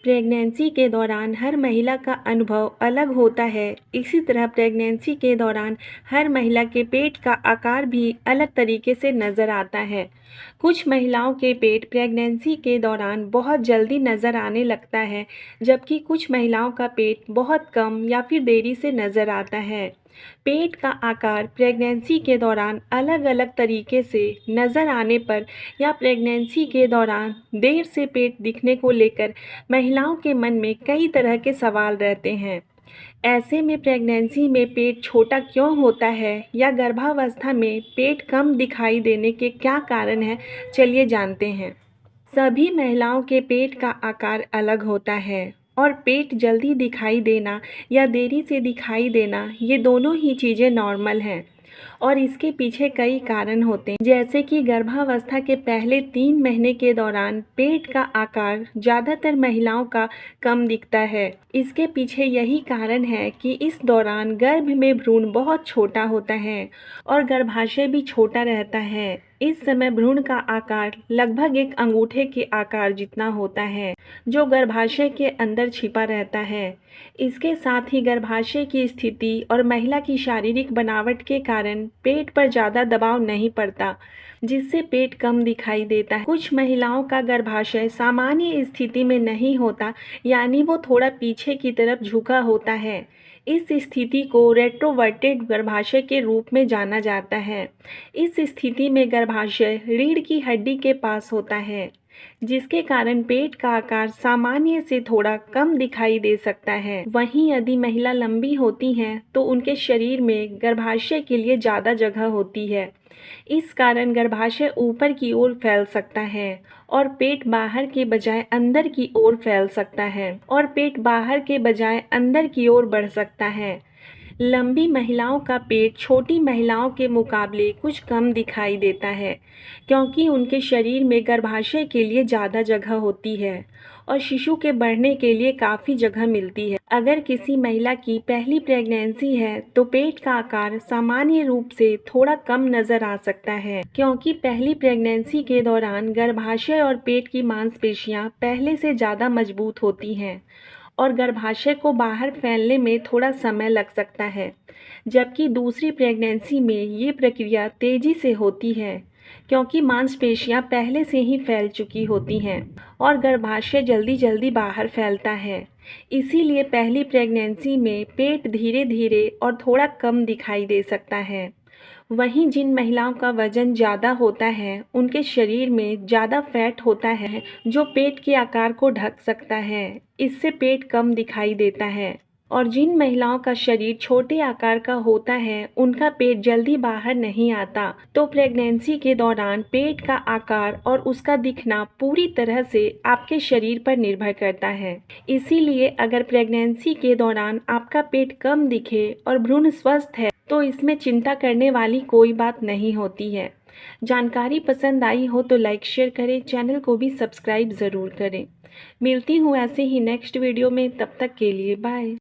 Pregnancy के दौरान हर महिला का अनुभव अलग होता है। इसी तरह प्रेगनेंसी के दौरान हर महिला के पेट का आकार भी अलग तरीके से नज़र आता है। कुछ महिलाओं के पेट प्रेगनेंसी के दौरान बहुत जल्दी नज़र आने लगता है, जबकि कुछ महिलाओं का पेट बहुत कम या फिर देरी से नज़र आता है। पेट का आकार प्रेगनेंसी के दौरान अलग-अलग तरीके से नज़र आने पर या प्रेगनेंसी के दौरान देर से पेट दिखने को लेकर महिलाओं के मन में कई तरह के सवाल रहते हैं। ऐसे में प्रेगनेंसी में पेट छोटा क्यों होता है या गर्भावस्था में पेट कम दिखाई देने के क्या कारण हैं, चलिए जानते हैं। सभी महिलाओं के पेट का आकार अलग होता है और पेट जल्दी दिखाई देना या देरी से दिखाई देना, ये दोनों ही चीज़ें नॉर्मल हैं और इसके पीछे कई कारण होते हैं। जैसे कि गर्भावस्था के पहले 3 महीने के दौरान पेट का आकार ज़्यादातर महिलाओं का कम दिखता है। इसके पीछे यही कारण है कि इस दौरान गर्भ में भ्रूण बहुत छोटा होता है और गर्भाशय भी छोटा रहता है। इस समय भ्रूण का आकार लगभग एक अंगूठे के आकार जितना होता है, जो गर्भाशय के अंदर छिपा रहता है। इसके साथ ही गर्भाशय की स्थिति और महिला की शारीरिक बनावट के कारण पेट पर ज़्यादा दबाव नहीं पड़ता, जिससे पेट कम दिखाई देता है। कुछ महिलाओं का गर्भाशय सामान्य स्थिति में नहीं होता, यानी वो थोड़ा पीछे की तरफ झुका होता है। इस स्थिति को रेट्रोवर्टेड गर्भाशय के रूप में जाना जाता है। इस स्थिति में गर्भाशय रीढ़ की हड्डी के पास होता है, जिसके कारण पेट का आकार सामान्य से थोड़ा कम दिखाई दे सकता है। वहीं यदि महिला लंबी होती हैं तो उनके शरीर में गर्भाशय के लिए ज़्यादा जगह होती है। इस कारण गर्भाशय ऊपर की ओर फैल सकता है और पेट बाहर के बजाय अंदर की ओर फैल सकता है और पेट बाहर के बजाय अंदर की ओर बढ़ सकता है। लंबी महिलाओं का पेट छोटी महिलाओं के मुकाबले कुछ कम दिखाई देता है, क्योंकि उनके शरीर में गर्भाशय के लिए ज़्यादा जगह होती है और शिशु के बढ़ने के लिए काफ़ी जगह मिलती है। अगर किसी महिला की पहली प्रेगनेंसी है तो पेट का आकार सामान्य रूप से थोड़ा कम नज़र आ सकता है, क्योंकि पहली प्रेगनेंसी के दौरान गर्भाशय और पेट की मांसपेशियां पहले से ज़्यादा मजबूत होती हैं और गर्भाशय को बाहर फैलने में थोड़ा समय लग सकता है। जबकि दूसरी प्रेगनेंसी में ये प्रक्रिया तेज़ी से होती है, क्योंकि मांसपेशियां पहले से ही फैल चुकी होती हैं और गर्भाशय जल्दी जल्दी बाहर फैलता है। इसीलिए पहली प्रेगनेंसी में पेट धीरे धीरे और थोड़ा कम दिखाई दे सकता है। वहीं जिन महिलाओं का वजन ज़्यादा होता है, उनके शरीर में ज़्यादा फैट होता है, जो पेट के आकार को ढक सकता है। इससे पेट कम दिखाई देता है। और जिन महिलाओं का शरीर छोटे आकार का होता है, उनका पेट जल्दी बाहर नहीं आता। तो प्रेगनेंसी के दौरान पेट का आकार और उसका दिखना पूरी तरह से आपके शरीर पर निर्भर करता है। इसीलिए अगर प्रेगनेंसी के दौरान आपका पेट कम दिखे और भ्रूण स्वस्थ है, तो इसमें चिंता करने वाली कोई बात नहीं होती है। जानकारी पसंद आई हो तो लाइक शेयर करें, चैनल को भी सब्सक्राइब ज़रूर करें। मिलती हूँ ऐसे ही नेक्स्ट वीडियो में, तब तक के लिए बाय।